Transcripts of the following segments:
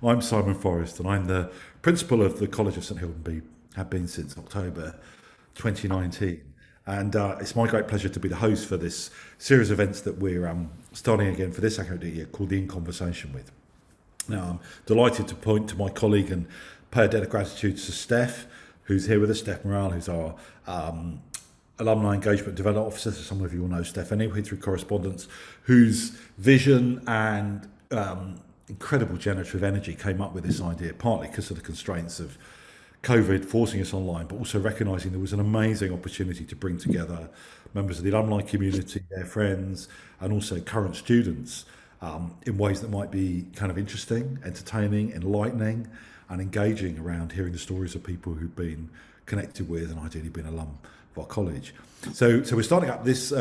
I'm Simon Forrest, and I'm the principal of the College of St Hildenby, have been since October 2019. And it's my great pleasure to be the host for this series of events that we're starting again for this academic year called the In Conversation With. Now, I'm delighted to point to my colleague and pay a debt of gratitude to Steph, who's here with us, Steph Morale, who's our Alumni Engagement Development Officer. So some of you will know Steph anyway through correspondence, whose vision and incredible generative energy came up with this idea, partly because of the constraints of COVID forcing us online, but also recognising there was an amazing opportunity to bring together members of the alumni community, their friends, and also current students in ways that might be kind of interesting, entertaining, enlightening, and engaging around hearing the stories of people who've been connected with and ideally been alum of our college. So we're starting up this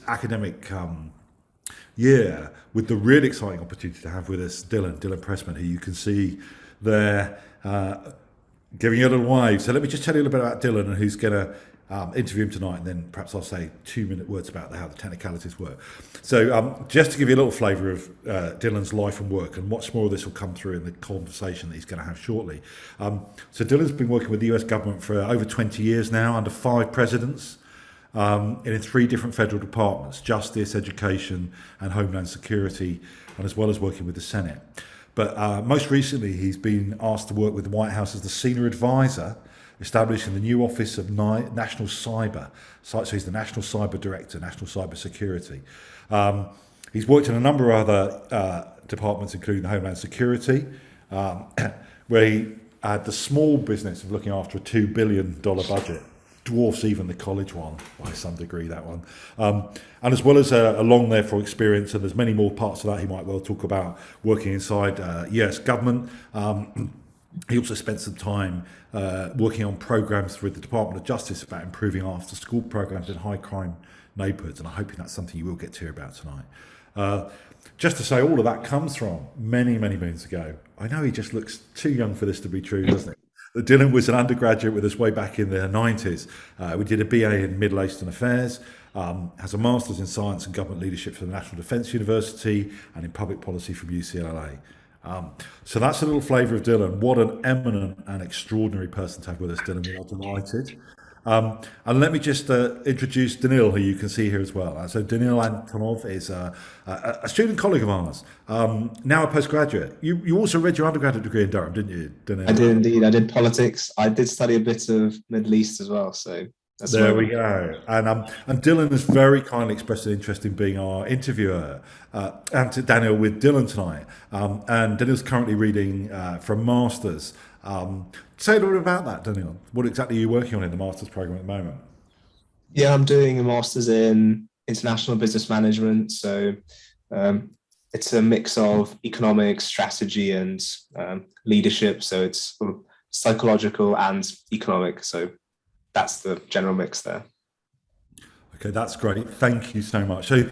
academic year with the really exciting opportunity to have with us Dylan Presman, who you can see there giving you a little wave. So let me just tell you a little bit about Dylan and who's going to interview him tonight, and then perhaps I'll say 2-minute words about how the technicalities work. So just to give you a little flavour of Dylan's life and work, and much more of this will come through in the conversation that he's going to have shortly. So Dylan's been working with the US government for over 20 years now, under 5 presidents, and in 3 different federal departments: Justice, Education and Homeland Security, and as well as working with the Senate. But most recently he's been asked to work with the White House as the senior advisor, establishing the new Office of National Cyber. So he's the National Cyber Director, National Cyber Security. He's worked in a number of other departments, including the Homeland Security, where he had the small business of looking after a $2 billion budget. Dwarfs even the college one by some degree, that one. And as well as a long therefore experience, and there's many more parts of that he might well talk about, working inside US government. He also spent some time working on programs with the Department of Justice about improving after school programs in high crime neighbourhoods, and I'm hoping that's something you will get to hear about tonight. Just to say, all of that comes from many moons ago. I know he just looks too young for this to be true, doesn't it? Dylan was an undergraduate with us way back in the 90s. We did a BA in Middle Eastern Affairs, has a Master's in Science and Government Leadership from the National Defence University, and in Public Policy from UCLA. So that's a little flavour of Dylan. What an eminent and extraordinary person to have with us, Dylan. We are delighted. And let me just introduce Danil, who you can see here as well. So Danil Antonov is a student colleague of ours, now a postgraduate. You also read your undergraduate degree in Durham, didn't you, Danil? I did indeed. I did politics. I did study a bit of Middle East as well. So that's there we go. And Dylan has very kindly expressed an interest in being our interviewer, and to Daniel with Dylan tonight. And Daniel's currently reading for a Masters. Say a little bit about that, Daniel. What exactly are you working on in the Masters program at the moment? Yeah, I'm doing a Master's in International Business Management. So it's a mix of economics, strategy, and leadership. So it's sort of psychological and economic. So that's the general mix there. Okay, that's great. Thank you so much. So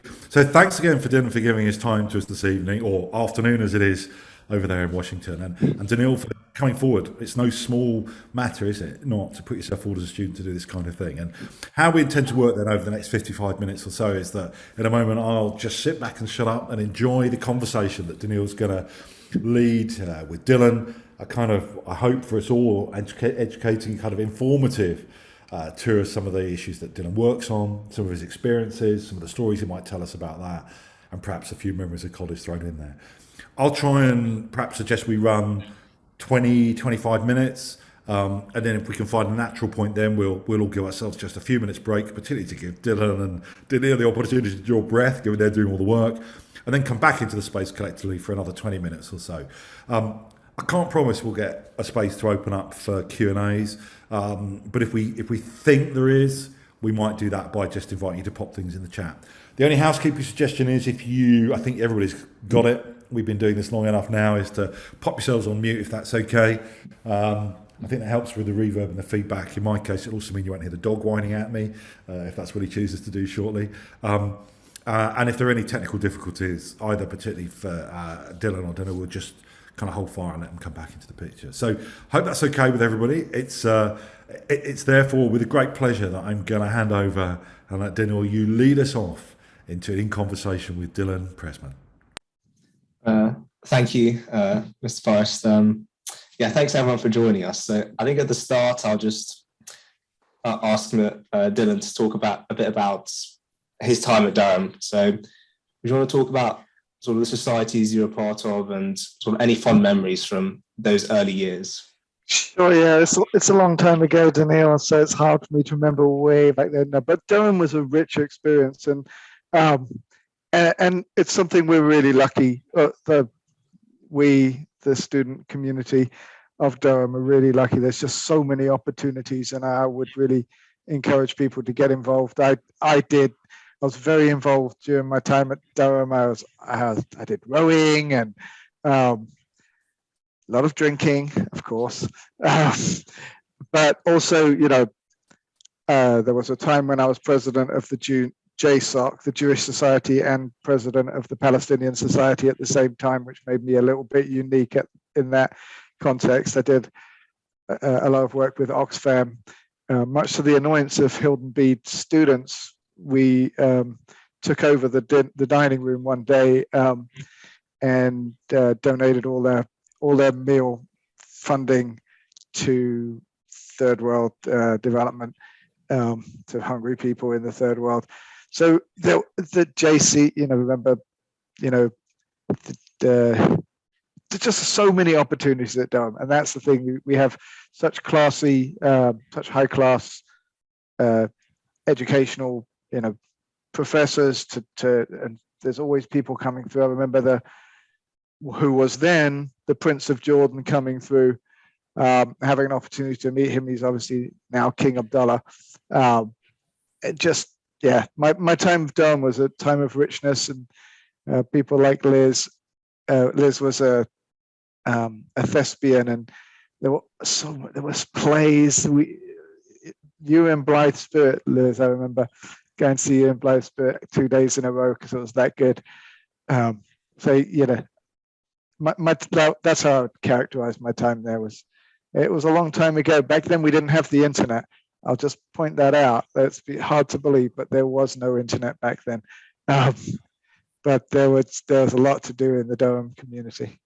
thanks again for Dylan for giving his time to us this evening, or afternoon as it is over there in Washington, and Danil for coming forward. It's no small matter, is it, not to put yourself forward as a student to do this kind of thing. And how we intend to work then over the next 55 minutes or so is that in a moment I'll just sit back and shut up and enjoy the conversation that Danil's going to lead with Dylan. I hope for us all, educating, kind of informative tour of some of the issues that Dylan works on, some of his experiences, some of the stories he might tell us about that, and perhaps a few memories of college thrown in there. I'll try and perhaps suggest we run 20-25 minutes, and then if we can find a natural point, then we'll all give ourselves just a few minutes break, particularly to give Dylan and Dylan the opportunity to draw breath, given they're doing all the work, and then come back into the space collectively for another 20 minutes or so. I can't promise we'll get a space to open up for Q&As, but if we think there is, we might do that by just inviting you to pop things in the chat. The only housekeeping suggestion is I think everybody's got it. We've been doing this long enough now, is to pop yourselves on mute if that's okay. I think that helps with the reverb and the feedback. In my case, it'll also mean you won't hear the dog whining at me, if that's what he chooses to do shortly. And if there are any technical difficulties, either particularly for Dylan or Dylan, we'll just kind of hold fire and let them come back into the picture. So hope that's okay with everybody. It's therefore with a great pleasure that I'm going to hand over and let Dylan, you lead us off into In Conversation with Dylan Presman. Thank you, Mr. Forrest. Yeah, thanks everyone for joining us. So I think at the start, I'll just ask Dylan to talk about a bit about his time at Durham. So would you want to talk about sort of the societies you're a part of and sort of any fond memories from those early years? Sure, yeah, it's a long time ago, Daniel, so it's hard for me to remember way back then. No, but Durham was a rich experience, um, and it's something we're really lucky. The student community of Durham are really lucky. There's just so many opportunities, and I would really encourage people to get involved. I was very involved during my time at Durham. I did rowing and a lot of drinking, of course, but also, there was a time when I was president of the JSOC, the Jewish Society, and president of the Palestinian Society at the same time, which made me a little bit unique in that context. I did a lot of work with Oxfam, much to the annoyance of Hilton Bede students. We took over the dining room one day and donated all their meal funding to third world development, to hungry people in the third world. So the JC, remember, there's just so many opportunities at Durham, and that's the thing. We have such classy, such high class educational, professors and there's always people coming through. I remember who was then the Prince of Jordan coming through, having an opportunity to meet him. He's obviously now King Abdullah. My time with Durham was a time of richness, and people like Liz. Liz was a thespian, and there was plays. You in Blythe Spirit, Liz. I remember going to see you in Blythe Spirit 2 days in a row because it was that good. That's how I would characterize my time there. It was a long time ago. Back then we didn't have the internet. I'll just point that out. It's hard to believe, but there was no internet back then. But there was a lot to do in the Durham community.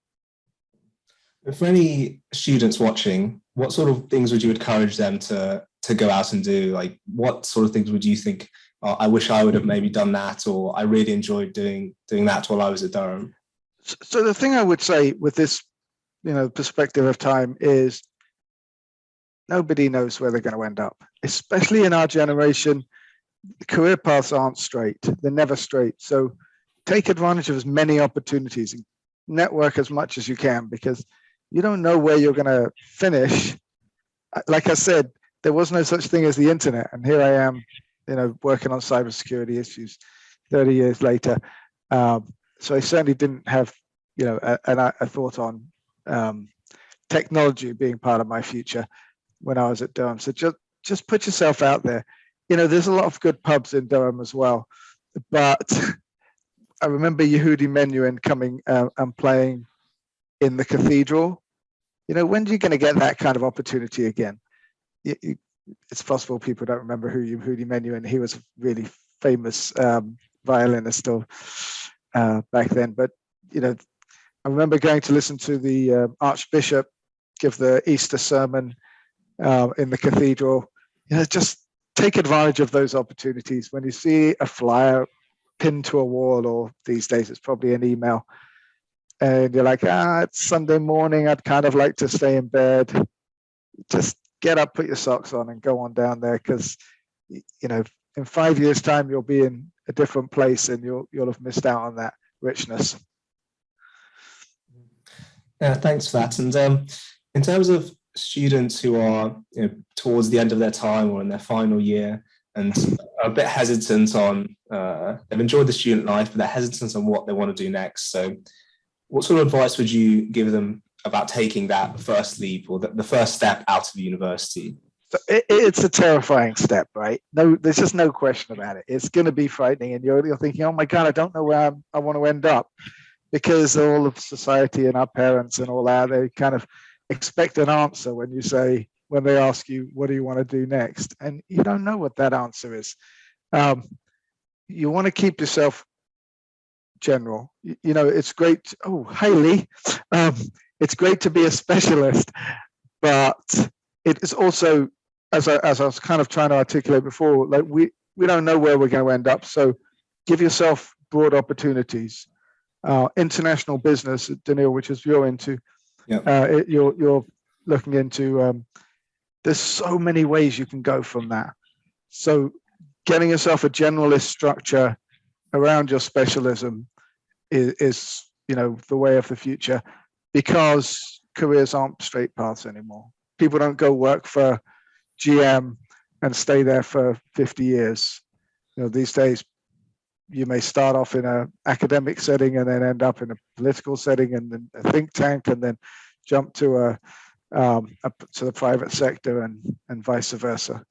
For any students watching, what sort of things would you encourage them to go out and do? Like, what sort of things would you think, oh, I wish I would have maybe done that, or I really enjoyed doing that while I was at Durham? So the thing I would say with this, perspective of time is nobody knows where they're going to end up, especially in our generation. The career paths aren't straight. They're never straight. So take advantage of as many opportunities and network as much as you can, because you don't know where you're going to finish. Like I said, there was no such thing as the internet. And here I am, working on cybersecurity issues 30 years later. So I certainly didn't have, a thought on technology being part of my future when I was at Durham. So just put yourself out there. There's a lot of good pubs in Durham as well. But I remember Yehudi Menuhin coming and playing in the cathedral. When are you going to get that kind of opportunity again? It's possible people don't remember who Yehudi Menuhin. He was a really famous violinist back then. But I remember going to listen to the Archbishop give the Easter sermon in the cathedral. Just take advantage of those opportunities. When you see a flyer pinned to a wall, or these days it's probably an email, and you're like, it's Sunday morning, I'd kind of like to stay in bed. Just get up, put your socks on, and go on down there, because in 5 years' time you'll be in a different place, and you'll have missed out on that richness. Yeah, thanks for that. And in terms of students who are towards the end of their time or in their final year and are a bit hesitant on, they've enjoyed the student life, but they're hesitant on what they want to do next. So what sort of advice would you give them about taking that first leap, or the first step out of university? So it's a terrifying step, right? No, there's just no question about it. It's going to be frightening, and you're thinking, oh my God, I don't know where I want to end up, because all of society and our parents and all that, they kind of expect an answer when they ask you, what do you want to do next? And you don't know what that answer is. You want to keep yourself general. You know, it's great. Oh, hi Lee. It's great to be a specialist, but it is also, as I was kind of trying to articulate before, like we don't know where we're going to end up. So give yourself broad opportunities. International business, Daniil, which is you're into. Yeah. You're looking into. There's so many ways you can go from that. So getting yourself a generalist structure around your specialism is you know, the way of the future, because careers aren't straight paths anymore. People don't go work for GM and stay there for 50 years. You know, these days you may start off in an academic setting and then end up in a political setting and then a think tank and then jump to to the private sector and vice versa.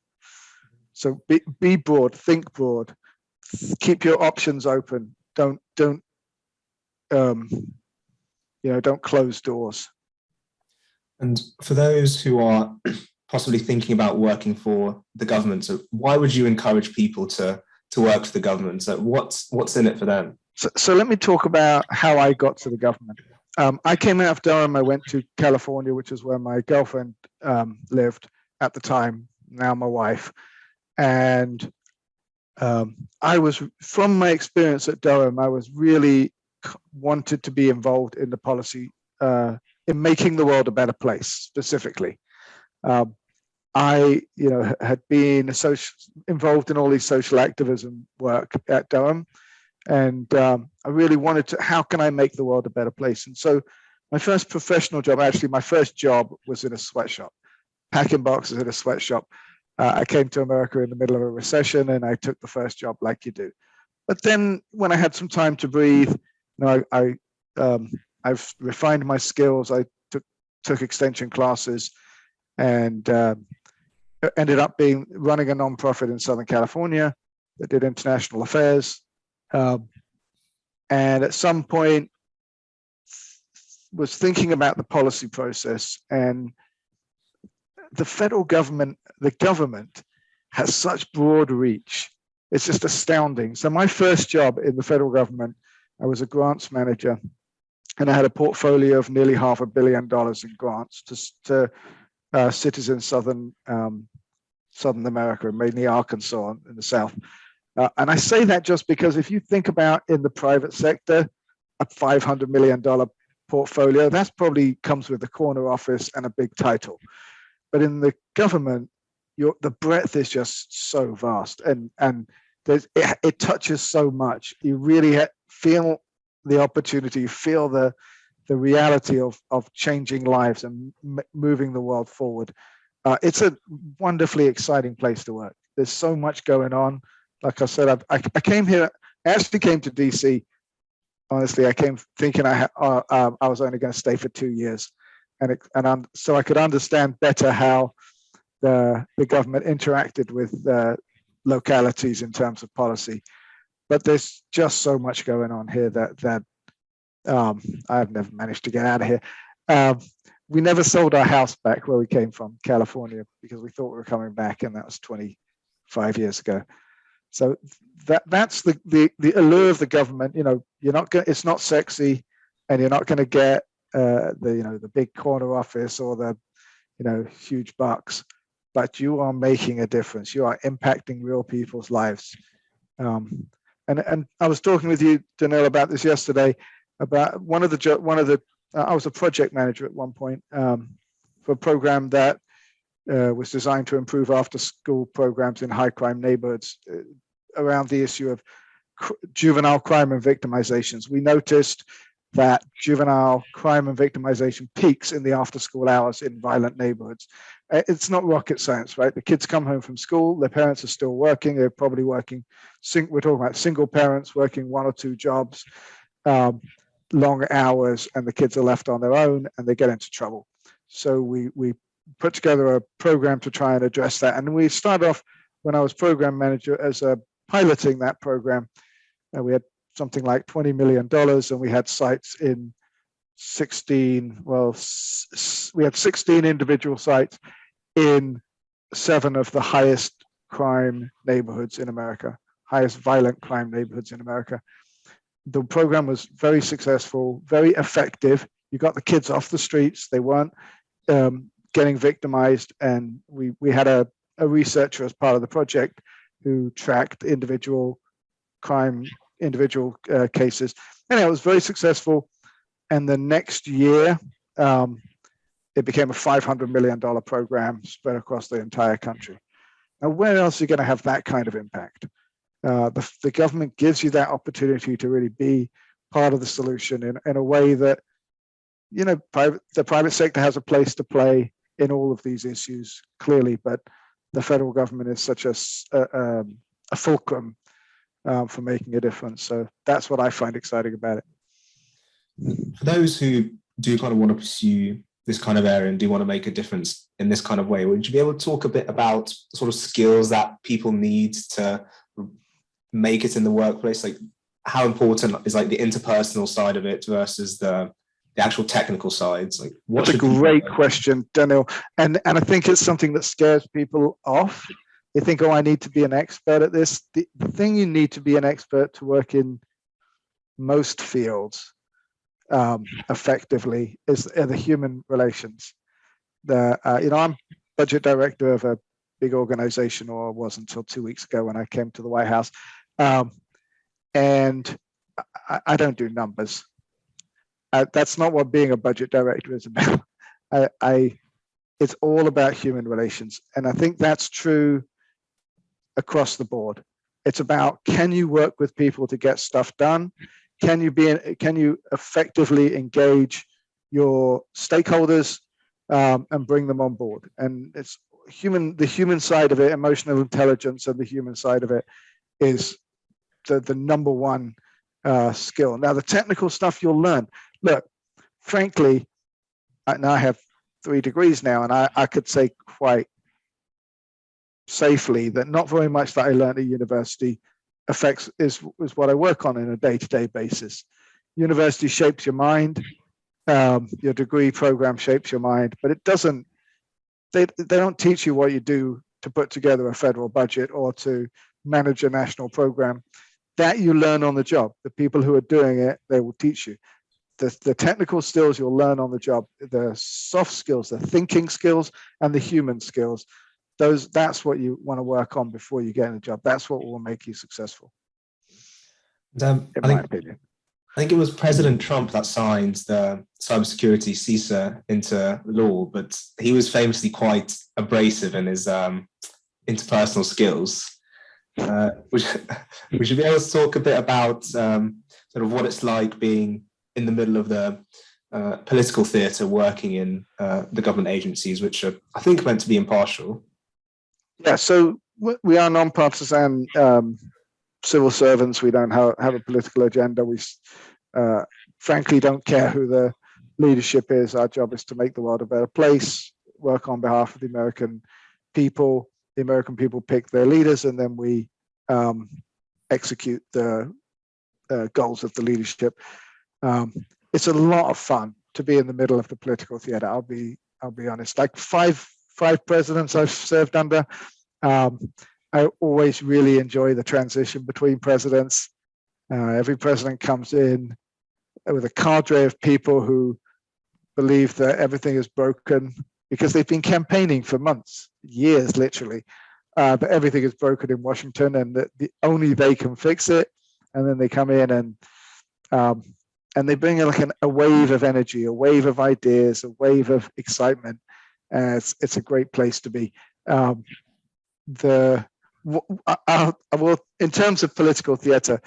So be broad, think broad, keep your options open. Don't don't close doors. And for those who are possibly thinking about working for the government, so why would you encourage people to work for the government? So what's in it for them? So let me talk about how I got to the government. I came out of Durham. I went to California, which is where my girlfriend lived at the time, now my wife. And I was, from my experience at Durham, I was really wanted to be involved in the policy, in making the world a better place, specifically. I, had been involved in all these social activism work at Durham, and I really wanted to, how can I make the world a better place? And so my first professional job, actually my first job, was in a sweatshop, packing boxes in a sweatshop. I came to America in the middle of a recession, and I took the first job like you do. But then when I had some time to breathe, I've refined my skills. I took extension classes, and ended up running a nonprofit in Southern California that did international affairs. And at some point was thinking about the policy process, and the federal government, the government has such broad reach. It's just astounding. So my first job in the federal government, I was a grants manager, and I had a portfolio of nearly $500 million in grants to citizens Southern America, mainly Arkansas in the South. And I say that just because if you think about in the private sector, a $500 million portfolio, that's probably comes with a corner office and a big title. But in the government, the breadth is just so vast, and it touches so much. You really feel the opportunity, feel the reality of changing lives and moving the world forward. It's a wonderfully exciting place to work. There's so much going on. Like I said, I came here. I actually came to DC. Honestly, I came thinking I was only going to stay for 2 years, so I could understand better how the government interacted with localities in terms of policy. But there's just so much going on here that I've never managed to get out of here. We never sold our house back where we came from, California, because we thought we were coming back, and that was 25 years ago. So that's the allure of the government. You're not going. It's not sexy, and you're not going to get the big corner office or the huge bucks. But you are making a difference. You are impacting real people's lives. And I was talking with you, Daniil, about this yesterday. About one of the I was a project manager at one point for a program that was designed to improve after-school programs in high-crime neighborhoods around the issue of juvenile crime and victimizations. We noticed that juvenile crime and victimization peaks in the after-school hours in violent neighborhoods. It's not rocket science, right? The kids come home from school, their parents are still working, they're probably working, we're talking about single parents working 1 or 2 jobs, long hours, and the kids are left on their own and they get into trouble. So we put together a program to try and address that. And we started off when I was program manager as piloting that program. We had something like $20 million, and we had sites in 16, we had 16 individual sites in 7 of the highest crime neighborhoods in America, highest violent crime neighborhoods in America. the program was very successful, very effective. You got the kids off the streets. They weren't getting victimized. And we had a researcher as part of the project who tracked individual crime, individual cases. And it was very successful. And the next year, it became a $500 million program spread across the entire country. Now, where else are you going to have that kind of impact? The government gives you that opportunity to really be part of the solution in a way that, you know, the private sector has a place to play in all of these issues, clearly, but the federal government is such a fulcrum for making a difference. So that's what I find exciting about it. For those who do kind of want to pursue this kind of area and do want to make a difference in this kind of way, would you be able to talk a bit about the sort of skills that people need to make it in the workplace? Like, how important is like the interpersonal side of it versus the actual technical sides? Like, that's a great question, Daniel. And I think it's something that scares people off. They think, oh, I need to be an expert at this. The thing you need to be an expert to work in most fields effectively are the human relations. I'm budget director of a big organization, or was until 2 weeks ago when I came to the White House. And I don't do numbers. That's not what being a budget director is about. It's all about human relations. And I think that's true across the board. It's about, can you work with people to get stuff done? Can you effectively engage your stakeholders and bring them on board? And it's the human side of it, emotional intelligence, and the human side of it is the number one skill. Now, the technical stuff you'll learn. Look, frankly, I have 3 degrees now, and I could say quite safely that not very much that I learned at university is what I work on a day-to-day basis. University shapes your mind. Your degree program shapes your mind, but it doesn't. They don't teach you what you do to put together a federal budget or to manage a national program. That you learn on the job. The people who are doing it, they will teach you. The technical skills you'll learn on the job. The soft skills, the thinking skills, and the human skills. That's what you want to work on before you get in the job. That's what will make you successful. In my opinion. I think it was President Trump that signed the cybersecurity CISA into law, but he was famously quite abrasive in his interpersonal skills. Would you be able to talk a bit about sort of what it's like being in the middle of the political theatre, working in the government agencies, which are, I think, meant to be impartial? Yeah, so we are non-partisan civil servants. We don't have a political agenda. We frankly don't care who the leadership is. Our job is to make the world a better place, work on behalf of the American people. The American people pick their leaders, and then we execute the goals of the leadership. It's a lot of fun to be in the middle of the political theater. I'll be honest. Like five presidents I've served under. I always really enjoy the transition between presidents. Every president comes in with a cadre of people who believe that everything is broken because they've been campaigning for months, years, literally. That everything is broken in Washington, and that only they can fix it. And then they come in and they bring like a wave of energy, a wave of ideas, a wave of excitement. It's a great place to be. In terms of political theater,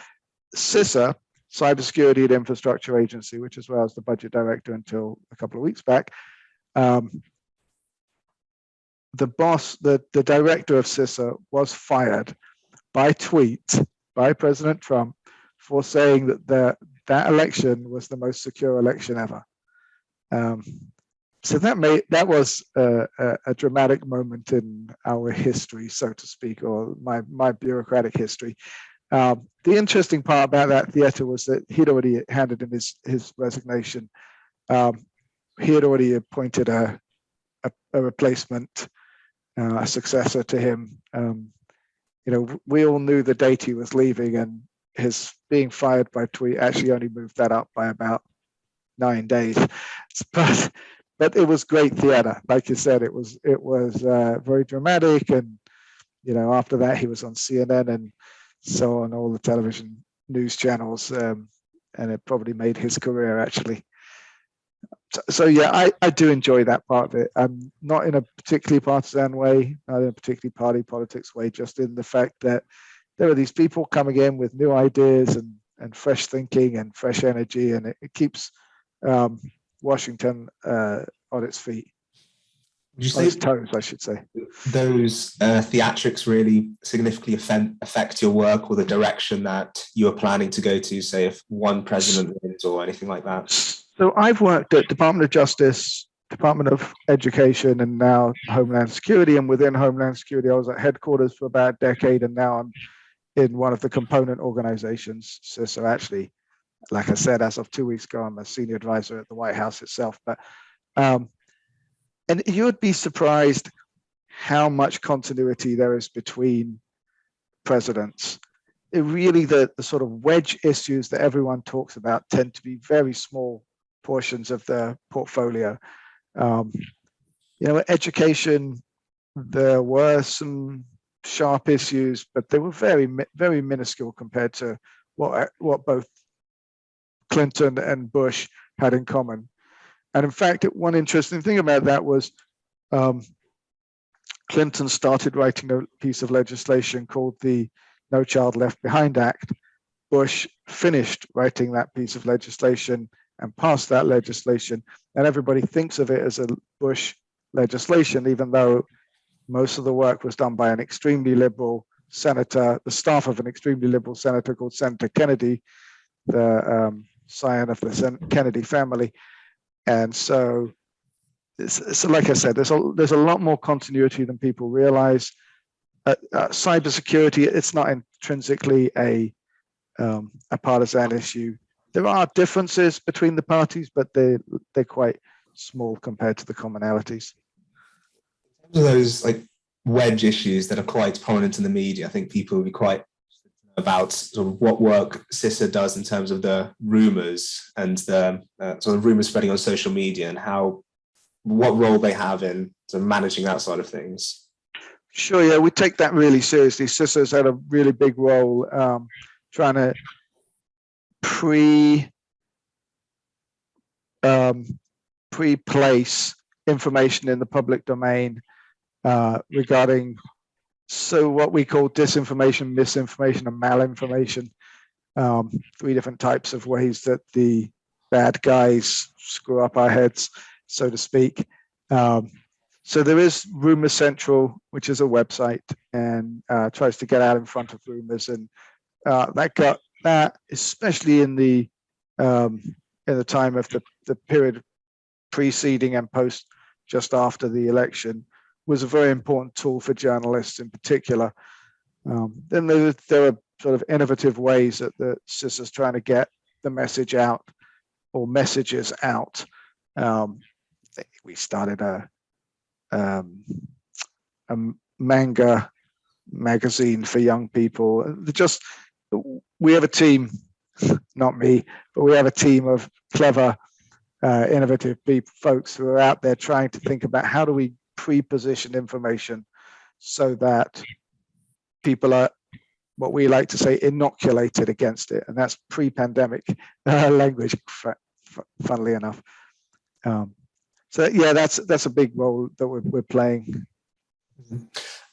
CISA, Cybersecurity and Infrastructure Agency, which is where I was the budget director until a couple of weeks back, the director of CISA was fired by tweet by President Trump for saying that that election was the most secure election ever. So that was a dramatic moment in our history, so to speak, or my bureaucratic history. The interesting part about that theater was that he'd already handed in his resignation. He had already appointed a replacement, a successor to him. We all knew the date he was leaving, and his being fired by tweet actually only moved that up by about 9 days. But it was great theater. Like you said, it was very dramatic. And, after that, he was on CNN and so on all the television news channels. And it probably made his career, actually. So yeah, I do enjoy that part of it. I'm not in a particularly partisan way, not in a particularly party politics way, just in the fact that there are these people coming in with new ideas and fresh thinking and fresh energy, and it keeps Washington on its feet. Would you on say its toes, I should say. those theatrics really significantly affect your work or the direction that you are planning to go to, say, if one president wins or anything like that? So I've worked at Department of Justice, Department of Education, and now Homeland Security. And within Homeland Security, I was at headquarters for about a decade, and now I'm in one of the component organizations. So actually, like I said, as of 2 weeks ago, I'm a senior advisor at the White House itself. But and you would be surprised how much continuity there is between presidents. It really, the sort of wedge issues that everyone talks about tend to be very small portions of the portfolio. Education, there were some sharp issues, but they were very, very minuscule compared to what both Clinton and Bush had in common. And in fact, one interesting thing about that was Clinton started writing a piece of legislation called the No Child Left Behind Act. Bush finished writing that piece of legislation and passed that legislation. And everybody thinks of it as a Bush legislation, even though most of the work was done by an extremely liberal senator, the staff of an extremely liberal senator called Senator Kennedy, the scion of the Kennedy family. And so like I said, there's a lot more continuity than people realize. Cybersecurity, it's not intrinsically a partisan issue. There are differences between the parties, but they're quite small compared to the commonalities. Those like wedge issues that are quite prominent in the media, I think people will be quite about sort of what work CISA does in terms of the rumors and the sort of rumors spreading on social media and what role they have in sort of managing that side of things. Sure, yeah, we take that really seriously. CISA's had a really big role trying to pre-place information in the public domain regarding what we call disinformation, misinformation, and malinformation. 3 different types of ways that the bad guys screw up our heads, so to speak. So there is Rumor Central, which is a website and tries to get out in front of rumors, and that especially in the time of the period preceding and post just after the election, was a very important tool for journalists in particular. Then there are sort of innovative ways that the CISA is trying to get the message out or messages out. We started a manga magazine for young people. We have a team, not me, but we have a team of clever, innovative folks who are out there trying to think about how do we pre-position information so that people are, what we like to say, inoculated against it, and that's pre-pandemic language, funnily enough. So yeah, that's a big role that we're playing.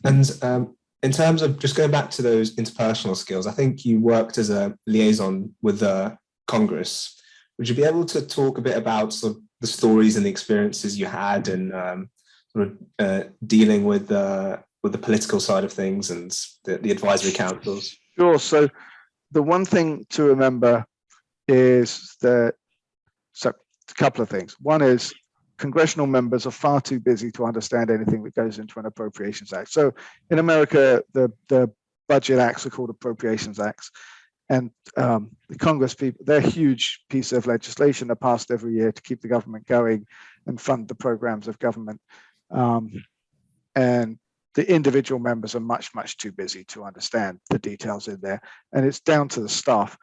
And in terms of just going back to those interpersonal skills, I think you worked as a liaison with the Congress. Would you be able to talk a bit about sort of the stories and the experiences you had and sort of dealing with the political side of things and the advisory councils? Sure. So the one thing to remember is a couple of things. One is congressional members are far too busy to understand anything that goes into an Appropriations Act. So in America, the budget acts are called Appropriations Acts. And the Congress people, they're a huge piece of legislation that passed every year to keep the government going and fund the programs of government. And the individual members are much too busy to understand the details in there, and it's down to the staff.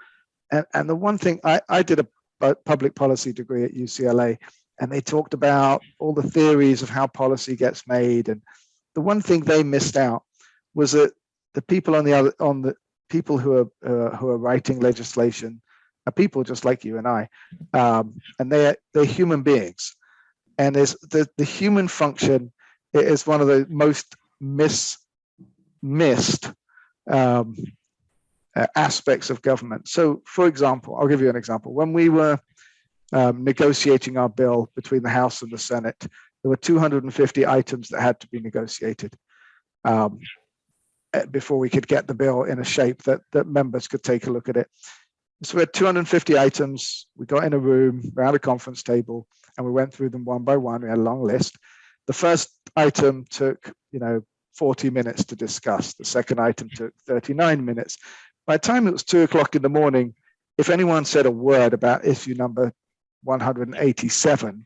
And the one thing, I did a public policy degree at UCLA, and they talked about all the theories of how policy gets made, and the one thing they missed out was that the people on the people who are writing legislation are people just like you and I, and they're human beings, and there's the human function is one of the most missed aspects of government. So, for example, I'll give you an example. When we were negotiating our bill between the House and the Senate, there were 250 items that had to be negotiated before we could get the bill in a shape that members could take a look at it. So we had 250 items. We got in a room around a conference table, and we went through them one by one. We had a long list. The first item took, 40 minutes to discuss. The second item took 39 minutes. By the time it was 2 o'clock in the morning, if anyone said a word about issue number 187,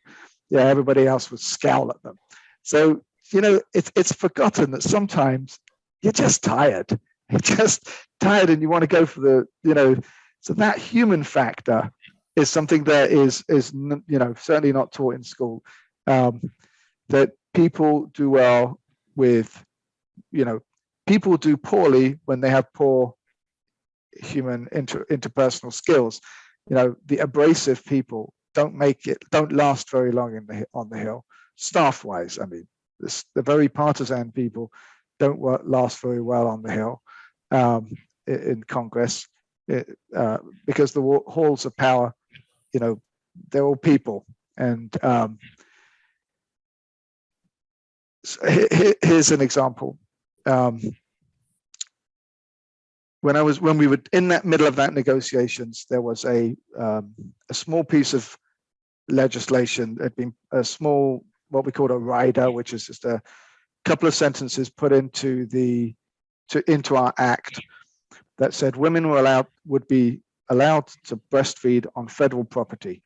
everybody else would scowl at them. So, it's forgotten that sometimes you're just tired. You're just tired and you want to go for the, so that human factor is something that is certainly not taught in school. That people do well with, people do poorly when they have poor human interpersonal skills. The abrasive people don't last very long on the Hill. Staff-wise, I mean, the very partisan people don't last very well on the Hill in Congress because the halls of power, they're all people. And so here's an example. When we were in that middle of that negotiations, there was a small piece of legislation. Had been a small, what we call a rider, which is just a couple of sentences put into our act that said women would be allowed to breastfeed on federal property.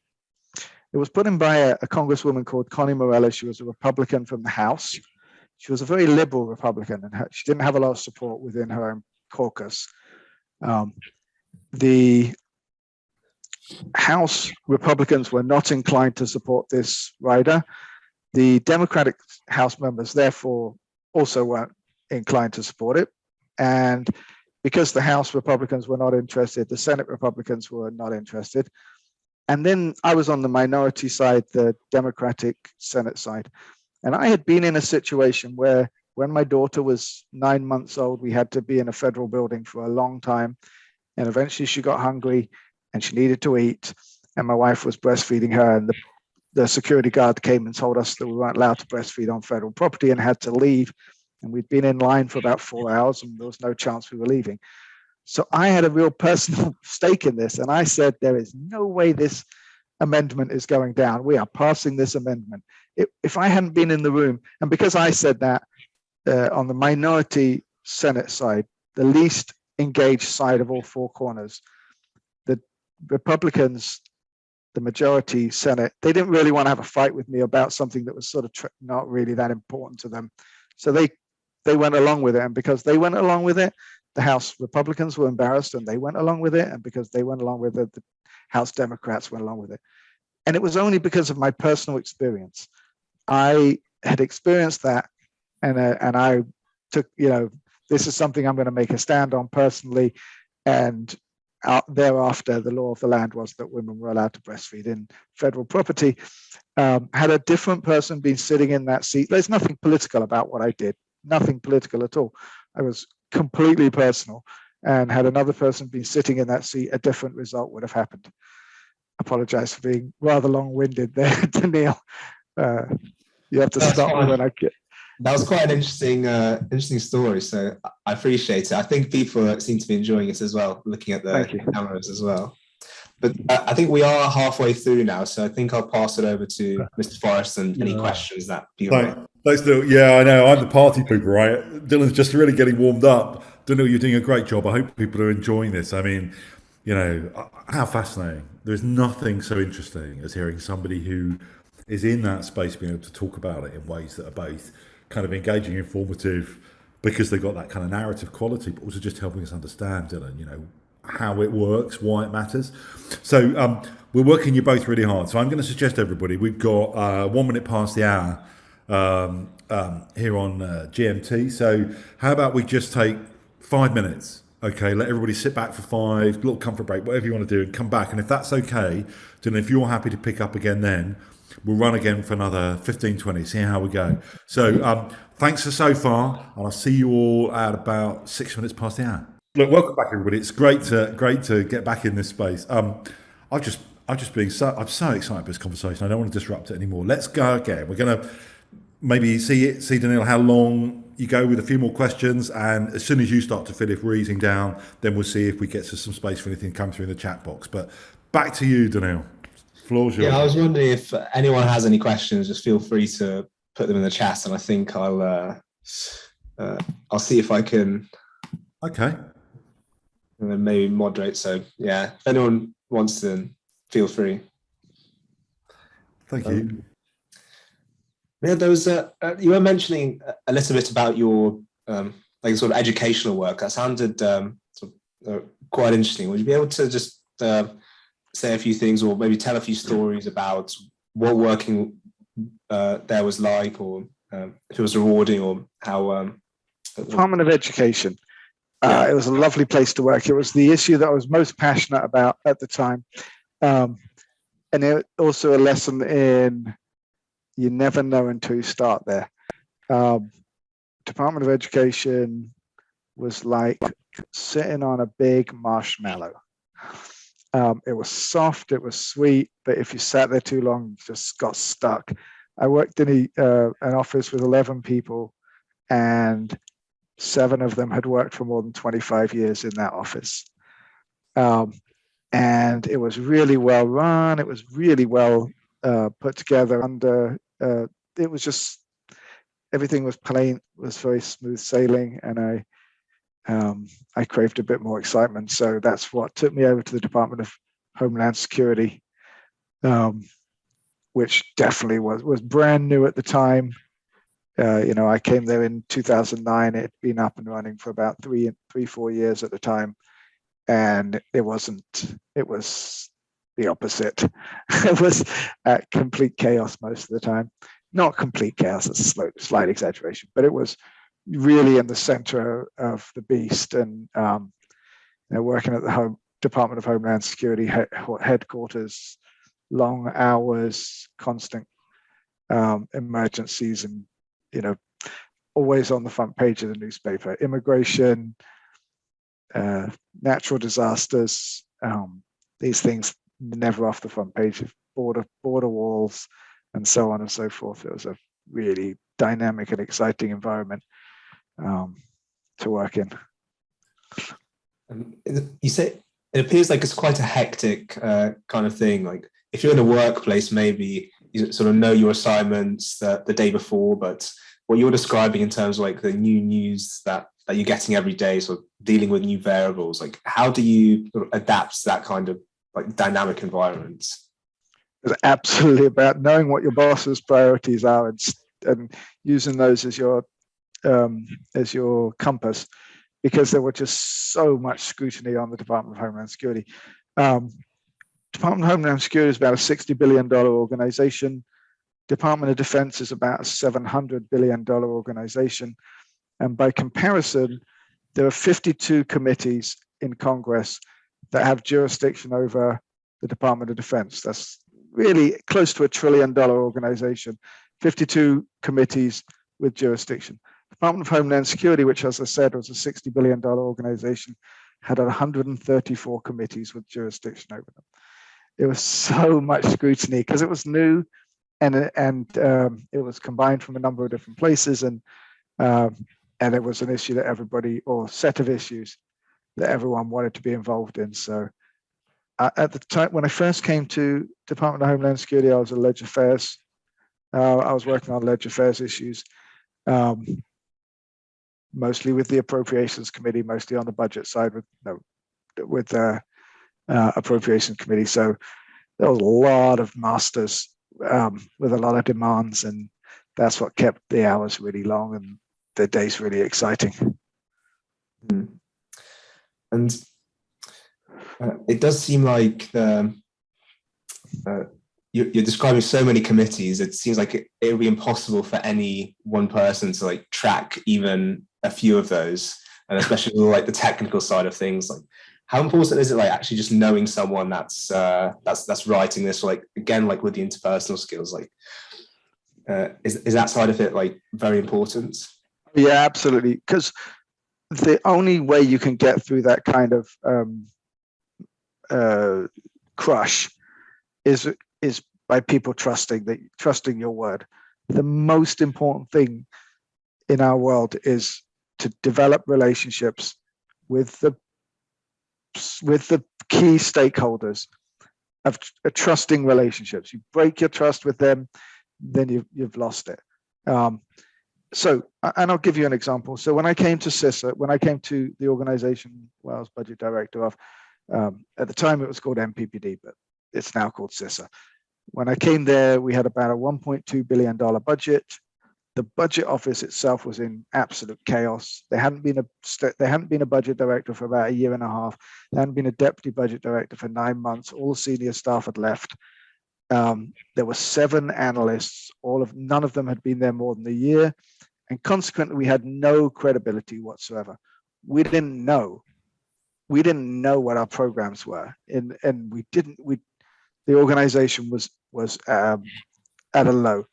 It was put in by a congresswoman called Connie Morella. She was a Republican from the House. She was a very liberal Republican, and she didn't have a lot of support within her own caucus. The House Republicans were not inclined to support this rider. The Democratic House members, therefore, also weren't inclined to support it. And because the House Republicans were not interested, the Senate Republicans were not interested. And then I was on the minority side, the Democratic Senate side. And I had been in a situation where when my daughter was 9 months old, we had to be in a federal building for a long time. And eventually she got hungry and she needed to eat. And my wife was breastfeeding her, and the security guard came and told us that we weren't allowed to breastfeed on federal property and had to leave. And we'd been in line for about 4 hours and there was no chance we were leaving. So I had a real personal stake in this. And I said, there is no way this amendment is going down. We are passing this amendment. If I hadn't been in the room, and because I said that on the minority Senate side, the least engaged side of all four corners, the Republicans, the majority Senate, they didn't really want to have a fight with me about something that was sort of not really that important to them. So they went along with it. And because they went along with it, the House Republicans were embarrassed and they went along with it. And because they went along with it, the House Democrats went along with it. And it was only because of my personal experience. I had experienced that, and I took, this is something I'm going to make a stand on personally. And thereafter, the law of the land was that women were allowed to breastfeed in federal property. Had a different person been sitting in that seat, there's nothing political about what I did, nothing political at all. I was completely personal. And had another person been sitting in that seat, a different result would have happened. Apologize for being rather long-winded there, Daniil. You have to stop me when I get. That was quite an interesting story. So I appreciate it. I think people seem to be enjoying it as well, looking at the cameras as well. But I think we are halfway through now, so I think I'll pass it over to Mr. Forrest and any questions that people have. Thanks, Dylan. Yeah, I know. I'm the party pooper, right? Dylan's just really getting warmed up. Dylan, you're doing a great job. I hope people are enjoying this. I mean, how fascinating. There's nothing so interesting as hearing somebody who is in that space being able to talk about it in ways that are both kind of engaging, informative, because they got that kind of narrative quality, but also just helping us understand, Dylan, how it works, why it matters. So we're working you both really hard. So I'm going to suggest everybody, we've got 1 minute past the hour here on GMT. So how about we just take 5 minutes? Okay, let everybody sit back for 5, little comfort break, whatever you want to do, and come back. And if that's okay, then if you're happy to pick up again, then we'll run again for another 15, 20, see how we go. So thanks for so far, and I'll see you all at about 6 minutes past the hour. Look, welcome back, everybody. It's great to get back in this space. I'm so excited about this conversation. I don't want to disrupt it anymore. Let's go again. We're going to maybe see Daniil, how long you go with a few more questions, and as soon as you start to feel if we're easing down, then we'll see if we get to some space for anything to come through in the chat box. But back to you, Daniil. Floor's yours. Yeah, I was wondering if anyone has any questions, just feel free to put them in the chat, and I think I'll see if I can. Okay. And then maybe moderate. So yeah, if anyone wants to, feel free. Thank you. Yeah, there was you were mentioning a little bit about your like sort of educational work. That sounded quite interesting. Would you be able to just say a few things, or maybe tell a few stories about what working there was like, or if it was rewarding, or how? Department of Education. It was a lovely place to work. It was the issue that I was most passionate about at the time, and it also a lesson in you never know until you start there. Department of Education was like sitting on a big marshmallow. It was soft, it was sweet, but if you sat there too long, you just got stuck. I worked in an office with 11 people, and 7 of them had worked for more than 25 years in that office. And it was really well run. It was really well put together. It was just, everything was plain, was very smooth sailing, and I craved a bit more excitement. So that's what took me over to the Department of Homeland Security, which definitely was brand new at the time. I came there in 2009. It had been up and running for about 4 years at the time. And it was the opposite. It was complete chaos most of the time. Not complete chaos, it's a slight exaggeration, but it was really in the center of the beast. And working at the Department of Homeland Security headquarters, long hours, constant emergencies, and always on the front page of the newspaper. Immigration, natural disasters, these things never off the front page of border walls, and so on and so forth. It was a really dynamic and exciting environment to work in. You say it appears like it's quite a hectic kind of thing. Like if you're in a workplace, maybe you sort of know your assignments the day before, but what you're describing in terms of like the new news that you're getting every day, sort of dealing with new variables, like how do you sort of adapt to that kind of like dynamic environment? It's absolutely about knowing what your boss's priorities are and using those as your compass, because there was just so much scrutiny on the Department of Homeland Security. Department of Homeland Security is about a $60 billion organization. Department of Defense is about a $700 billion organization. And by comparison, there are 52 committees in Congress that have jurisdiction over the Department of Defense. That's really close to $1 trillion organization, 52 committees with jurisdiction. Department of Homeland Security, which, as I said, was a $60 billion organization, had 134 committees with jurisdiction over them. It was so much scrutiny because it was new, and it was combined from a number of different places, and it was an issue that everybody, or set of issues that everyone wanted to be involved in. So at the time when I first came to Department of Homeland Security, I was at Ledger Affairs. I was working on Ledger Affairs issues, mostly with the Appropriations Committee, mostly on the budget side with the Appropriations Committee. So there was a lot of masters with a lot of demands, and that's what kept the hours really long and the days really exciting. And it does seem like you're describing so many committees. It seems like it would be impossible for any one person to like track even a few of those, and especially like the technical side of things. Like, how important is it, like actually just knowing someone that's writing this? Or, like, again, like with the interpersonal skills, like is that side of it like very important? Yeah, absolutely. Because the only way you can get through that kind of crush is by people trusting your word. The most important thing in our world is to develop relationships with the key stakeholders of trusting relationships. You break your trust with them, then you've lost it. So, and I'll give you an example. So when I came to CISA, when I came to the organization where I was budget director of, at the time it was called MPPD, but it's now called CISA. When I came there, we had about a $1.2 billion budget. The budget office itself was in absolute chaos. There hadn't been a budget director for about a year and a half. There hadn't been a deputy budget director for 9 months. All senior staff had left. There were 7 analysts. None of them had been there more than a year, and consequently, we had no credibility whatsoever. We didn't know what our programs were, and the organization was at a low.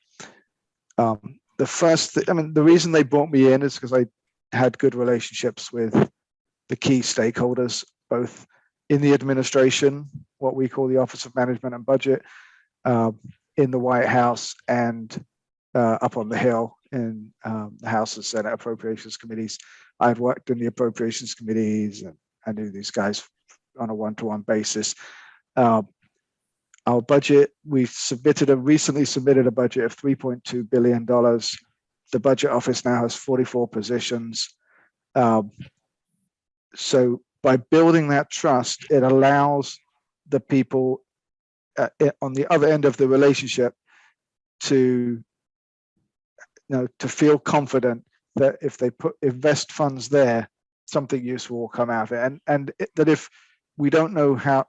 The reason they brought me in is because I had good relationships with the key stakeholders, both in the administration, what we call the Office of Management and Budget, in the White House, and up on the Hill in the House and Senate Appropriations Committees. I've worked in the Appropriations Committees, and I knew these guys on a one-to-one basis. Our budget, we recently submitted a budget of $3.2 billion. The budget office now has 44 positions. So by building that trust, it allows the people on the other end of the relationship to feel confident that if they invest funds there, something useful will come out of it. And that if we don't know how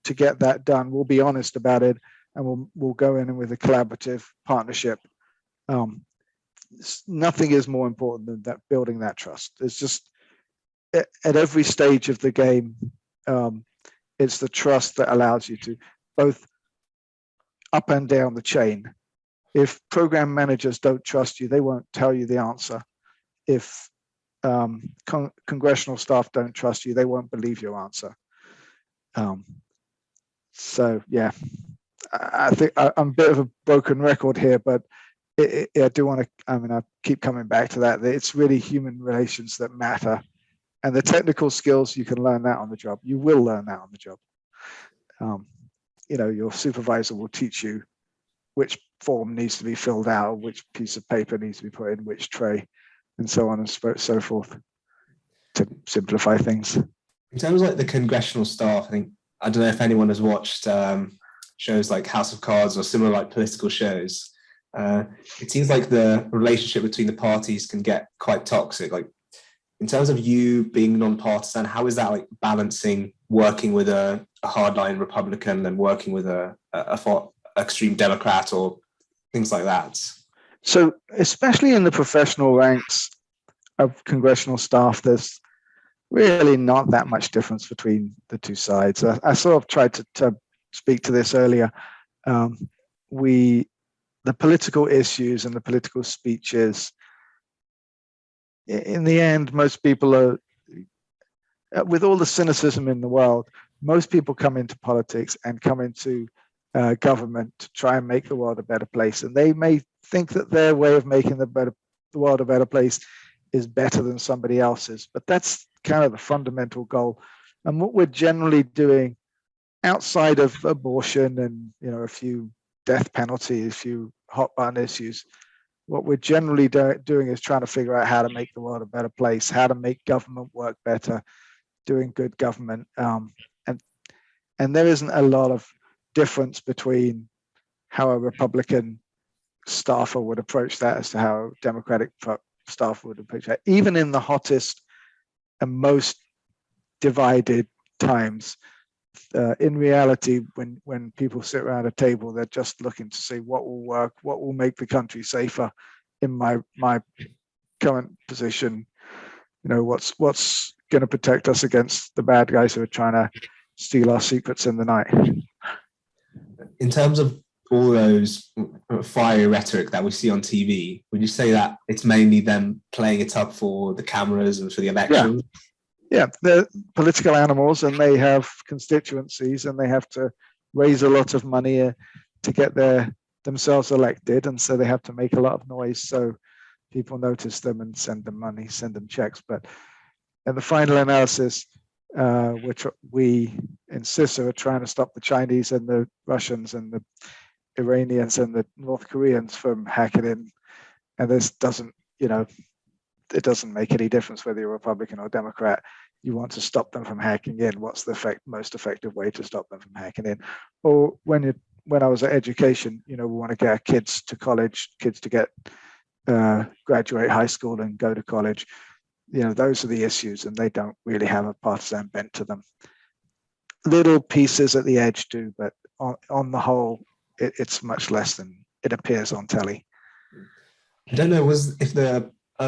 to get that done, we'll be honest about it, and we'll go in with a collaborative partnership. Nothing is more important than that, building that trust. It's just at every stage of the game, it's the trust that allows you to both up and down the chain. If program managers don't trust you, they won't tell you the answer. If congressional staff don't trust you, they won't believe your answer. So yeah, I think I'm a bit of a broken record here, but I do want to, I keep coming back to that. It's really human relations that matter. And the technical skills, you can learn that on the job. You will learn that on the job. Your supervisor will teach you which form needs to be filled out, which piece of paper needs to be put in which tray, and so on and so forth, to simplify things. In terms of like the congressional staff, I don't know if anyone has watched shows like House of Cards or similar like political shows. It seems like the relationship between the parties can get quite toxic. Like, in terms of you being non-partisan, how is that like balancing working with a hardline Republican and working with a extreme Democrat or things like that? So, especially in the professional ranks of congressional staff, there's really not that much difference between the two sides. I sort of tried to speak to this earlier. The political issues and the political speeches, in the end, most people are, with all the cynicism in the world, most people come into politics and come into government to try and make the world a better place. And they may think that their way of making the world a better place is better than somebody else's, but that's kind of the fundamental goal. And what we're generally doing outside of abortion and a few death penalties, a few hot button issues, what we're generally doing is trying to figure out how to make the world a better place, how to make government work better, doing good government. And there isn't a lot of difference between how a Republican staffer would approach that, as to how a Democratic staffer would approach that. Even in the hottest and most divided times, in reality, when people sit around a table, they're just looking to see what will work, what will make the country safer in my current position. What's going to protect us against the bad guys who are trying to steal our secrets in the night. In terms of all those fiery rhetoric that we see on TV, would you say that it's mainly them playing it up for the cameras and for the election? Yeah, they're political animals, and they have constituencies, and they have to raise a lot of money to get themselves elected, and so they have to make a lot of noise so people notice them and send them money, send them checks. But in the final analysis, which we in CISA are trying to stop the Chinese and the Russians and the Iranians and the North Koreans from hacking in, and this doesn't, it doesn't make any difference whether you're Republican or Democrat. You want to stop them from hacking in. What's the most effective way to stop them from hacking in? Or when I was at education, we want to get our kids to college, kids to get graduate high school and go to college. Those are the issues, and they don't really have a partisan bent to them. Little pieces at the edge do, but on the whole, it's much less than it appears on telly. I don't know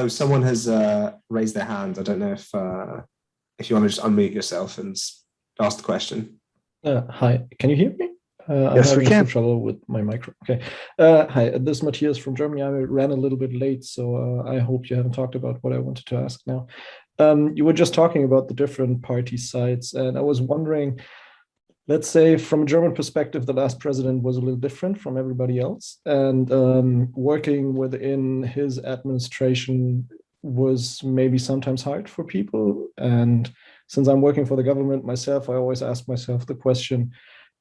someone has raised their hand. I don't know if you want to just unmute yourself and ask the question. Hi, can you hear me? Yes, we can. I'm having some trouble with my micro. Okay. Hi, this is Matthias from Germany. I ran a little bit late, so I hope you haven't talked about what I wanted to ask now. You were just talking about the different party sides, and I was wondering, let's say from a German perspective, the last president was a little different from everybody else, and working within his administration was maybe sometimes hard for people. And since I'm working for the government myself, I always ask myself the question,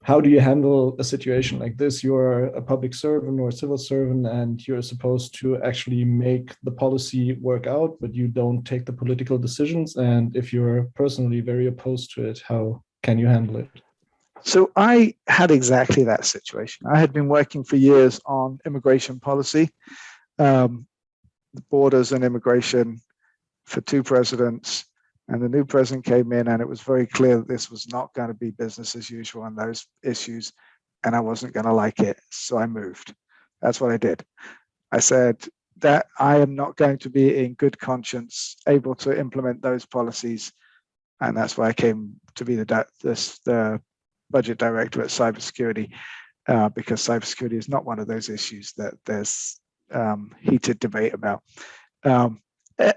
how do you handle a situation like this? You're a public servant or a civil servant, and you're supposed to actually make the policy work out, but you don't take the political decisions. And if you're personally very opposed to it, how can you handle it? So I had exactly that situation. I had been working for years on immigration policy, borders and immigration for 2 presidents. And the new president came in, and it was very clear that this was not going to be business as usual on those issues, and I wasn't going to like it. So I moved. That's what I did. I said that I am not going to be in good conscience able to implement those policies. And that's why I came to be the budget director at cybersecurity, because cybersecurity is not one of those issues that there's heated debate about.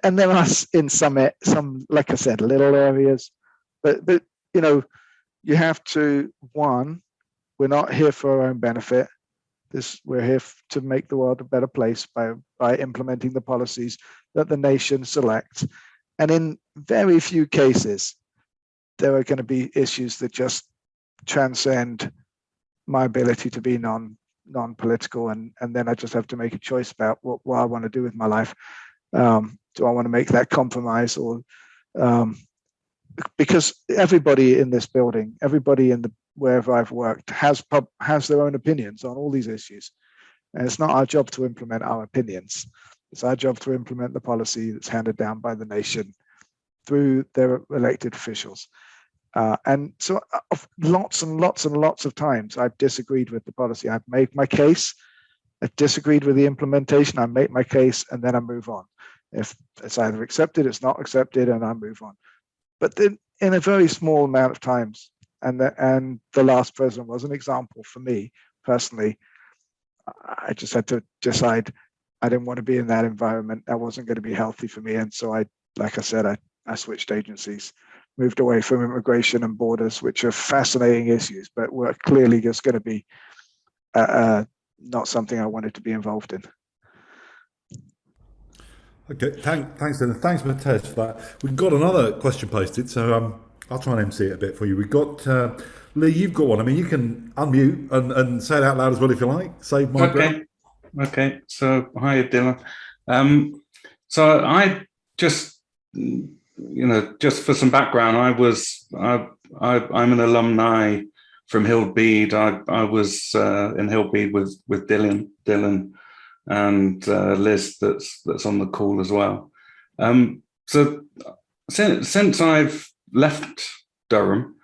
And there are in some, like I said, little areas, but you have to, one, we're not here for our own benefit. We're here to make the world a better place by implementing the policies that the nation selects. And in very few cases, there are going to be issues that just transcend my ability to be non-political, and then I just have to make a choice about what I want to do with my life. Do I want to make that compromise, or because everybody in this building, everybody wherever I've worked has their own opinions on all these issues, and it's not our job to implement our opinions. It's our job to implement the policy that's handed down by the nation through their elected officials. And so lots and lots and lots of times I've disagreed with the policy. I've made my case, I've disagreed with the implementation, I make my case, and then I move on. If it's either accepted, it's not accepted, and I move on. But then in a very small amount of times, and the last president was an example for me personally, I just had to decide I didn't want to be in that environment. That wasn't going to be healthy for me. And so like I said, I switched agencies, moved away from immigration and borders, which are fascinating issues, but were clearly just going to be not something I wanted to be involved in. Okay, thanks, Dylan. Thanks, Matthias, for that. We've got another question posted, so I'll try and MC it a bit for you. We've got Lee. You've got one. I mean, you can unmute and say it out loud as well if you like. Save my breath. Okay. So hi, Dylan. So I just, just for some background, I'm an alumni from Hillbede. I was in Hillbede with Dylan and Liz that's on the call as well. So since I've left Durham,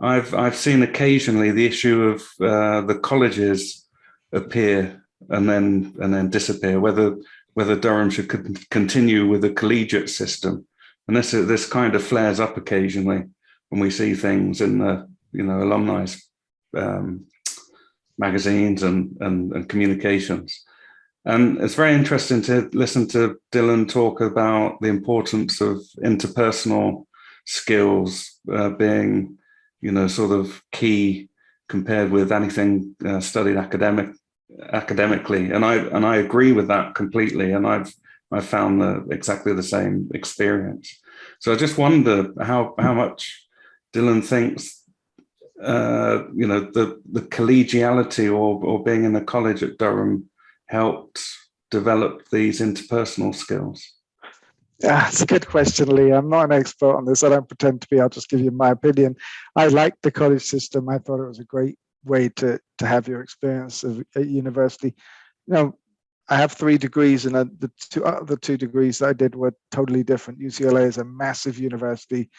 I've seen occasionally the issue of the colleges appear and then disappear. Whether Durham should continue with a collegiate system, and this kind of flares up occasionally when we see things in the alumni magazines and communications. And it's very interesting to listen to Dylan talk about the importance of interpersonal skills being, sort of key compared with anything studied academically. And I agree with that completely. And I've found exactly the same experience. So I just wonder how much Dylan thinks the collegiality or being in a college at Durham helped develop these interpersonal skills. Yeah, it's a good question, Lee. I'm not an expert on this. I don't pretend to be. I'll just give you my opinion. I liked the college system. I thought it was a great way to have your experience at university. I have 3 degrees, and the two degrees that I did were totally different. UCLA is a massive university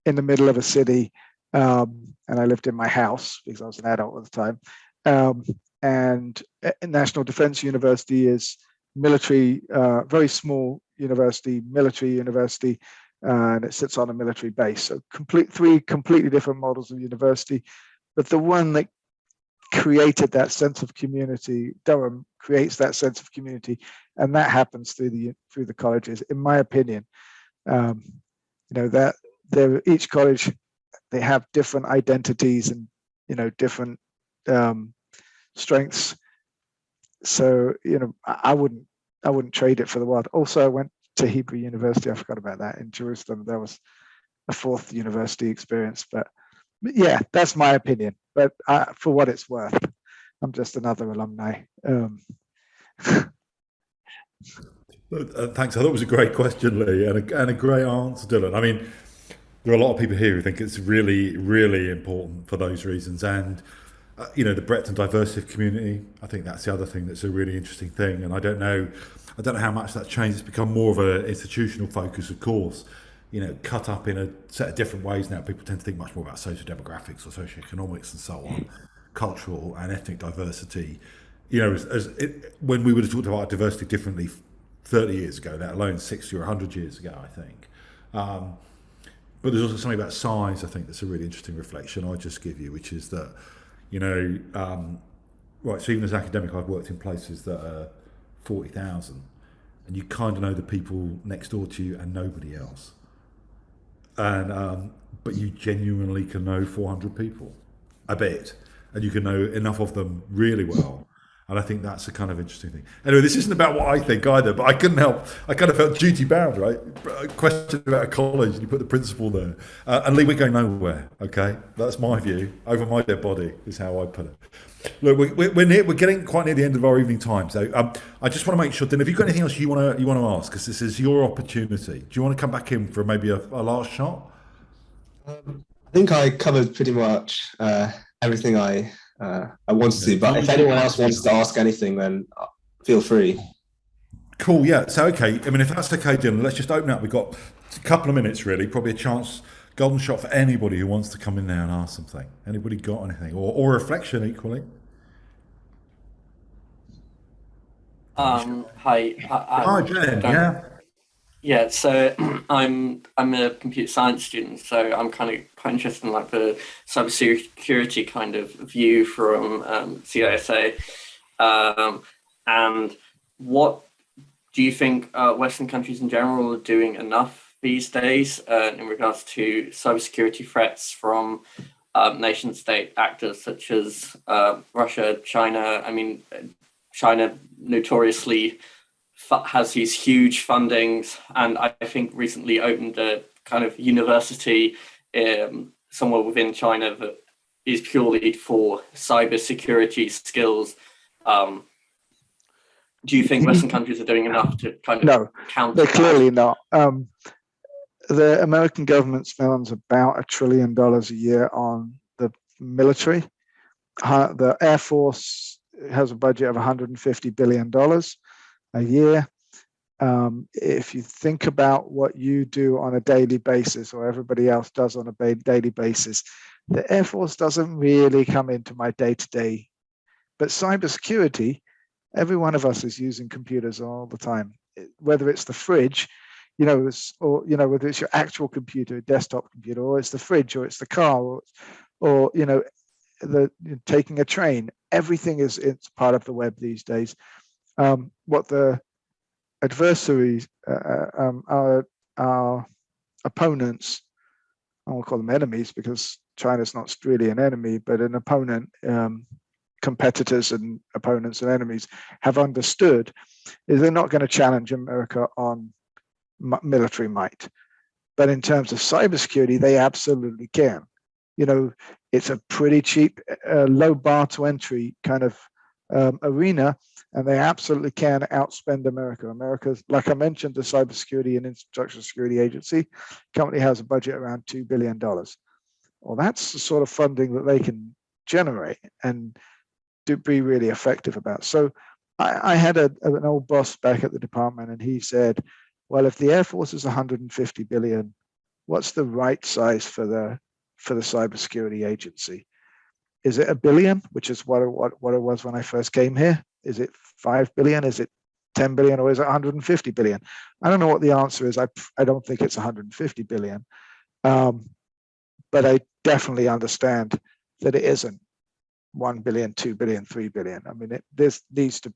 in the middle of a city, and I lived in my house because I was an adult at the time. And National Defense University is military, very small university, military university, and it sits on a military base. So 3 completely different models of university, but the one that created that sense of community, Durham creates that sense of community, and that happens through the colleges, in my opinion. That each college, they have different identities and different strengths. So I wouldn't trade it for the world. Also, I went to Hebrew University. I forgot about that in Jerusalem. That was a 4th university experience. But yeah, that's my opinion. But for what it's worth, I'm just another alumni. Thanks. I thought it was a great question, Lee, and a great answer, Dylan. I mean, there are a lot of people here who think it's really, really important for those reasons. And the breadth and diversity of community, I think that's the other thing that's a really interesting thing. And I don't know how much that's changed. It's become more of an institutional focus, of course, cut up in a set of different ways now. People tend to think much more about social demographics or socioeconomics and so on, cultural and ethnic diversity. When we would have talked about diversity differently 30 years ago, let alone 60 or 100 years ago, I think. But there's also something about size, I think, that's a really interesting reflection I just give you, which is that, right, so even as an academic, I've worked in places that are 40,000, and you kind of know the people next door to you and nobody else. And but you genuinely can know 400 people, a bit, and you can know enough of them really well. And I think that's a kind of interesting thing. Anyway, this isn't about what I think either, but I couldn't help. I kind of felt duty bound, right? A question about a college, and you put the principal there. And Lee, we're going nowhere, okay? That's my view. Over my dead body is how I put it. Look, we're getting quite near the end of our evening time. So I just want to make sure, Dylan, have you got anything else you want to ask? Because this is your opportunity. Do you want to come back in for maybe a last shot? I think I covered pretty much everything I wanted to, but if anyone else wants to ask anything, then feel free. Cool, yeah. So, okay. I mean, if that's okay, Dylan, let's just open up. We've got a couple of minutes, really. Probably a chance, golden shot for anybody who wants to come in there and ask something. Anybody got anything? Or reflection, equally? Hi. Hi, Jen. Yeah. Yeah, so I'm a computer science student, so I'm kind of quite interested in like the cybersecurity kind of view from CISA. And what do you think Western countries in general are doing enough these days in regards to cybersecurity threats from nation state actors such as Russia, China? I mean, China notoriously has these huge fundings, and I think recently opened a kind of university somewhere within China that is purely for cybersecurity skills. Do you think Western countries are doing enough to kind of counter? They're clearly not. The American government spends about $1 trillion a year on the military. The Air Force has a budget of $150 billion. a year. If you think about what you do on a daily basis, or everybody else does on a daily basis, the Air Force doesn't really come into my day-to-day. But cybersecurity, every one of us is using computers all the time, whether it's the fridge, or whether it's your actual computer, a desktop computer, or it's the fridge, or it's the car, or taking a train. Everything it's part of the web these days. What the adversaries, our opponents, I won't call them enemies because China's not really an enemy, but an opponent, competitors and opponents and enemies have understood is they're not going to challenge America on military might. But in terms of cybersecurity, they absolutely can. It's a pretty cheap, low bar to entry kind of arena, and they absolutely can outspend America. America's, like I mentioned, the Cybersecurity and Infrastructure Security Agency currently has a budget around $2 billion. Well, that's the sort of funding that they can generate and be really effective about. So I had an old boss back at the department, and he said, well, if the Air Force is 150 billion, what's the right size for the cybersecurity agency? Is it $1 billion, which is what it was when I first came here? Is it 5 billion? Is it 10 billion, or is it 150 billion? I don't know what the answer is. I don't think it's 150 billion, but I definitely understand that it isn't 1 billion, 2 billion, 3 billion. I mean, there needs to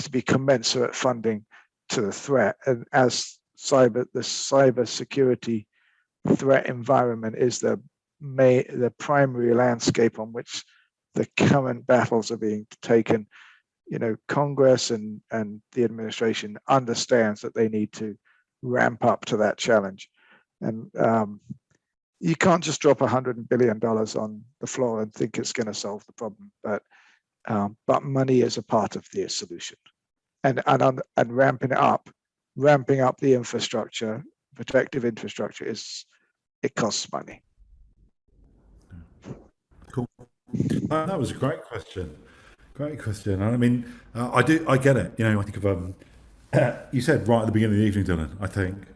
be commensurate funding to the threat, and as the cyber security threat environment is the primary landscape on which the current battles are being taken. Congress and the administration understands that they need to ramp up to that challenge, and you can't just drop $100 billion on the floor and think it's going to solve the problem. But money is a part of the solution, and ramping up the infrastructure, protective infrastructure, it costs money. Cool. That was a great question. Great question. I mean, I get it. I think of you said right at the beginning of the evening, Dylan, I think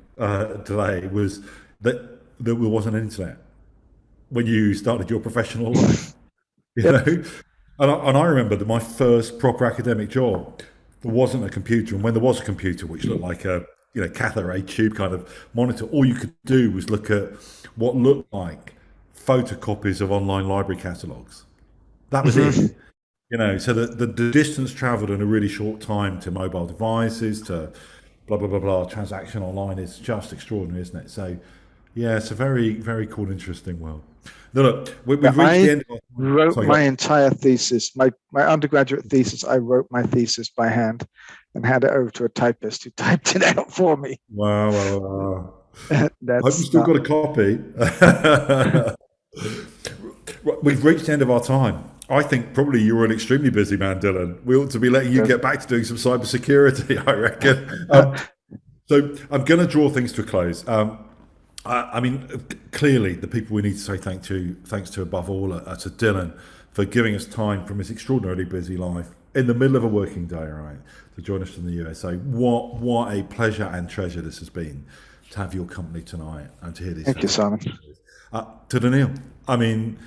today was that there wasn't an internet when you started your professional life. And I remember that my first proper academic job, there wasn't a computer, and when there was a computer, which looked like a cathode ray tube kind of monitor, all you could do was look at what looked like photocopies of online library catalogues. That was it. So the distance traveled in a really short time to mobile devices, to blah, blah, blah, blah, transaction online is just extraordinary, isn't it? So, yeah, it's a very, very cool, interesting world. Now, look, we've reached the end. I wrote my entire thesis, my undergraduate thesis. I wrote my thesis by hand and handed it over to a typist who typed it out for me. Wow. I hope you still got a copy. We've reached the end of our time. I think probably you were an extremely busy man, Dylan. We ought to be letting you get back to doing some cybersecurity, I reckon. So I'm going to draw things to a close. I mean, clearly the people we need to say thanks to above all are to Dylan for giving us time from his extraordinarily busy life in the middle of a working day, right, to join us from the USA. What a pleasure and treasure this has been to have your company tonight and to hear these. Thank you, Simon. To Daniil, I mean,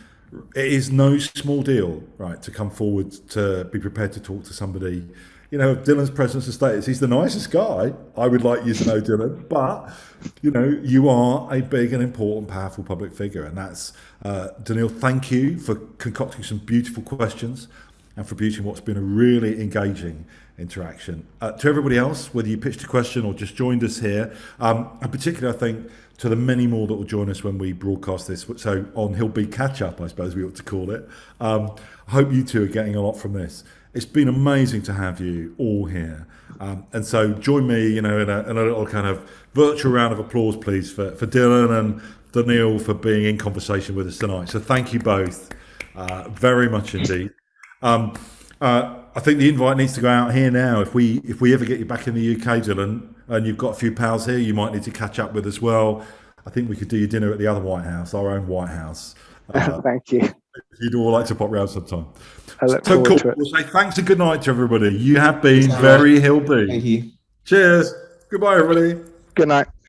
it is no small deal, right, to come forward to be prepared to talk to somebody. Dylan's presence and status, he's the nicest guy. I would like you to know, Dylan, but you are a big and important, powerful public figure, and that's Daniil. Thank you for concocting some beautiful questions and for producing what's been a really engaging interaction. To everybody else, whether you pitched a question or just joined us here, and particularly, I think, to the many more that will join us when we broadcast this, so on Hillbeat Catch Up, I suppose we ought to call it. I hope you two are getting a lot from this. It's been amazing to have you all here. And so join me, in a little kind of virtual round of applause, please, for Dylan and Daniil for being in conversation with us tonight. So thank you both very much indeed. I think the invite needs to go out here now. If we ever get you back in the UK, Dylan, and you've got a few pals here you might need to catch up with as well, I think we could do your dinner at the other White House, our own White House. Thank you. You'd all like to pop round sometime. I look So forward cool. to it. We'll say thanks and good night to everybody. You have been Thanks, very healthy. Thank you. Cheers. Goodbye, everybody. Good night.